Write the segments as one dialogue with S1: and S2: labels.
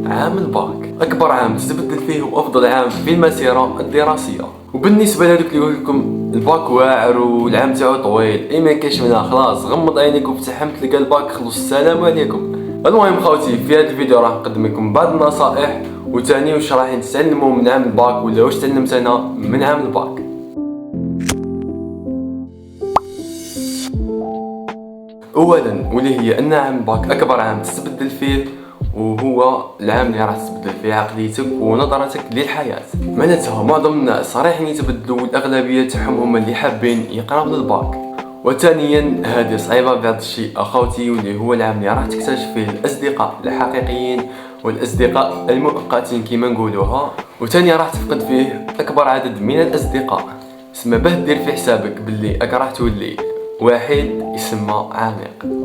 S1: عام الباك أكبر عام تتبدل فيه وأفضل عام في المسيرة الدراسية. وبالنسبة لهذوك اللي يقول لكم الباك واعر والعام تاعو طويل أي ما كاينش منها، خلاص غمض عينيك وفتحهم تلقى الباك خلص. السلام عليكم. المهم خوتي، في هذا الفيديو راح نقدم لكم بعض النصائح وثاني واش راح نتعلموا من عام الباك ولا واش تعلمت انا من عام الباك. اولا واللي هي ان عام الباك اكبر عام تستبدل فيه، وهو العام اللي راح تبدل فيه عقليتك ونظرتك للحياه. معناتها معظم الناس رايحين يتبدلوا والاغلبيه تاعهم هما اللي حابين يقراو للباك. وثانيا هذه صعيبه بعض الشيء اخوتي، واللي هو العام اللي راح تكتشف فيه الاصدقاء الحقيقيين والاصدقاء المؤقتين كما نقولوها. وثانيا راح تفقد فيه اكبر عدد من الاصدقاء. تسمى باه دير في حسابك باللي راح تولي واحد يسمى عميق.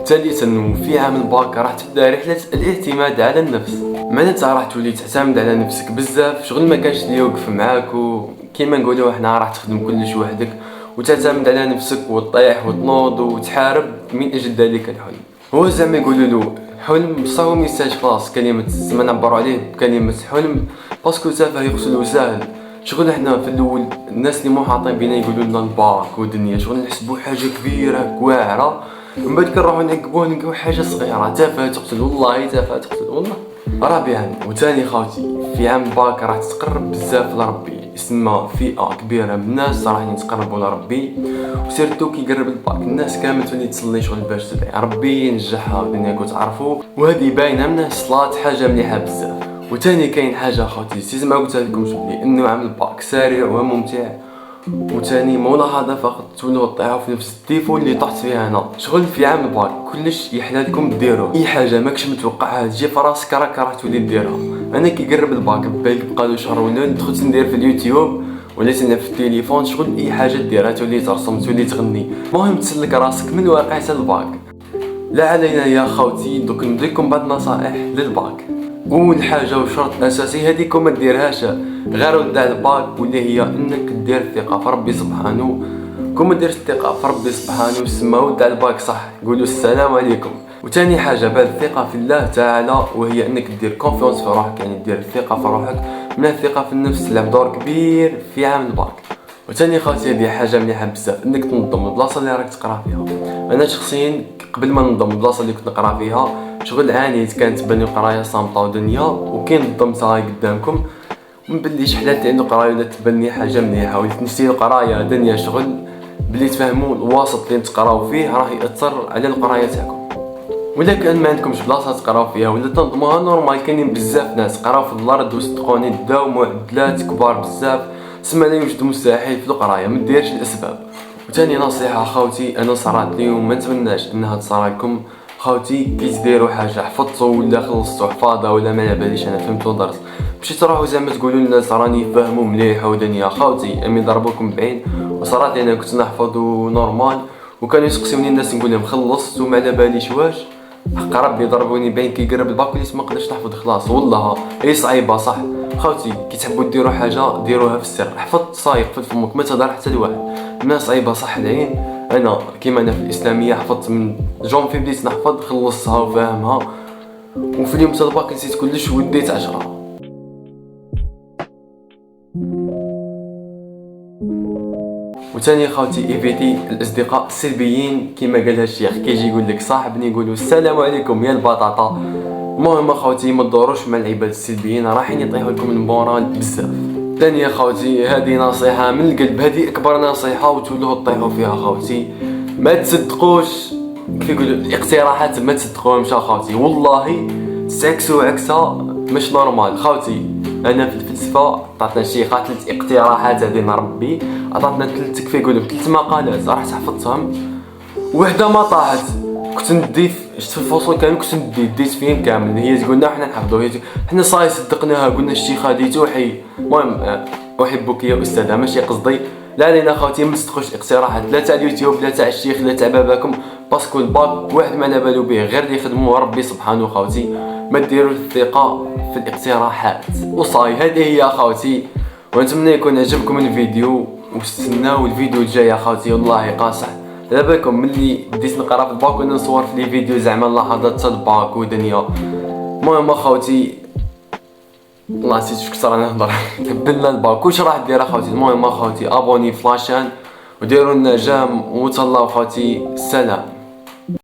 S1: ثالثا في عام الباك راح تبدا رحله الاعتماد على النفس. معناتها راح تولي تعتمد على نفسك بزاف، شغل ما كانش اللي يوقف معاك، وكيما نقولوا حنا راح تخدم كلش وحدك وتعتمد على نفسك وتطيح وتنوض وتحارب من اجل ذلك الحلم. هو زعما يقولوا له حلم صعب ما يستاهلش خلاص كلمه زعما نعبروا عليه بكلمه حلم باسكو تافه يقصدوا ساهل. شغل احنا في الاول الناس اللي محاطين بينا يقولوا لنا الباك والدنيا شغل نحسبوا حاجه كبيره واعره، من بعد كنروحوا نعقبوه نلقاو حاجه صغيره تافهه تقتل، والله تافهه تقتل والله. رابعا وثاني خاوتي في عام الباك راح تتقرب بزاف لربي، يسمى فئه كبيره من الناس راح يتقربوا لربي، وسيرتو كي يقرب الباك الناس كامل تولي تصلي شغل باش تدعي ربي ينجحها ودنياكم تعرفوا، وهذه باينه من الصلاه حاجه مليحه بزاف. وثاني كاين حاجه خاوتي سيز ما قلت لكمش بلي انه عام الباك سريع وممتع. وثاني ملاحظه فقط تولوا تطيحوا في نفس الديفو اللي طحت فيها انا. شغل في عام الباك كلش يحلى لكم ديروه، اي حاجه ماكش متوقعها تجي في راسك راح تولي ديرها. انا كي قرب الباك بالك بقى له شهر ولا دخلت ندير في اليوتيوب ولا تلعب في التليفون، شغل اي حاجه ديرها تولي ترسم تولي تغني، المهم تسلك راسك من واقع الباك. لا علينا يا خوتي، دوك نديكم بعض النصائح للباك. اول حاجه وشرط اساسي هذيك ما ديرهاش غير ودع الباك، واللي هي انك دير الثقه في ربي سبحانه. كون ما ديرش الثقه في ربي سبحانه وسما ودع الباك صح قولوا السلام عليكم. وثاني حاجه بعد الثقه في الله تعالى، وهي انك دير كونفيونس في روحك، يعني دير الثقه في روحك. من الثقه في النفس لعب دور كبير في عام الباك. وثاني خاوتي هذه حاجه مليحه بزاف انك تنظم البلاصه اللي راك تقرا فيها. انا شخصيا قبل ما ننظم البلاصه اللي كنت نقرا فيها شغل عانيت، كانت تبان لي قرايه صامته ودنيا، وكي نظمتها قدامكم من بلي شحال عنده قرايه ولا تبان لي حاجه مليحه وليت نشتي القرايه دنيا شغل بلي تفهموا الوسط اللي تقراو فيه راه ياثر على القرايه تاعكم. ولا كان ما عندكمش بلاصه تقراو فيها ولا تنظموها نورمال، كاينين بزاف ناس قراو في الارض وصدقوني داو معدلات كبار بزاف، تسمى لا يوجد مستحيل في القرايه، ما ديرش الاسباب. وثاني نصيحه خاوتي انا صرات لي وما نتمناش انها تصرى لكم خاوتي، كي تديروا حاجه حفظتوا ولا خلصتوا حفاظه ولا ما على باليش انا فهمتوا درس ماشي تروحوا زعما تقولوا للناس راني فاهموا مليح ودنيا. خاوتي امي ضربوكم بعين، وصرات لي انا كنت نحفظ نورمال وكانوا يسقسوني الناس نقول لهم خلصت وما على باليش واش، حق ربي ضربوني بعين كي قرب الباك وليت ما قدرتش نحفظ خلاص. والله هي صعيبه صح خاوتي، كي تحبوا ديروا حاجه ديروها في السر، حفظت صايق في فمك ما تهضر حتى لواحد. ما صعيبه صح العين. انا كيما انا في الاسلاميه حفظت من جون في بديت نحفظ خلصتها وفاهمها، وفي اليوم تاع الباك نسيت كلش وديت 10. وثاني خاوتي ايفيتي الاصدقاء السلبيين، كيما قالها الشيخ كيجي يقول لك صاحبني يقولوا السلام عليكم يا البطاطا. المهم خاوتي ما تدوروش مع العباد السلبيين رايحين يطيحوا لكم المورال بزاف. ثاني خاوتي هذه نصيحه من القلب، هذه اكبر نصيحه وتولوا تطيحوا فيها خاوتي، ما تصدقوش كيف يقولوا الاقتراحات ما تصدقوهمش خاوتي، والله تعكسوا عكسها مش نورمال. خاوتي انا في الفلسفه عطاتنا الشيخه 3 اقتراحات هذه ربي عطاتنا 3 كيف يقولوا 3 مقالات راح حفظتهم، وحده ما طاحت كنت ندي شفت في الفصل كامل كنت ديت فيهم كامل، هي تقولنا حنا نحفظوا، هي حنا صاي صدقناها قلنا الشيخه دي توحي. المهم احبك يا استاذه ماشي قصدي، لا علينا خاوتي ما تصدقوش الاقتراحات لا تاع اليوتيوب لا تاع الشيخ لا تاع باباكم، باسكو الباك واحد ما على بالو به غير اللي يخدموا ربي سبحانه. خاوتي ما ديروا الثقه في الاقتراحات وصاي. هذه هي خاوتي، ونتمنى يكون عجبكم الفيديو واستناو الفيديو الجاي يا خاوتي. والله قاصح على بالكم ملي بديت نقرا في الباك وانا نصور في لي فيديو زعما اللحظات تاع الباك ودنيا المهم اخوتي الله نسيت فيك صرا نهضر تبنا الباك كلشي راح دير اخوتي. المهم اخوتي ابوني فلاشان وديروا لنا جام وتهلاو اخوتي. السلام.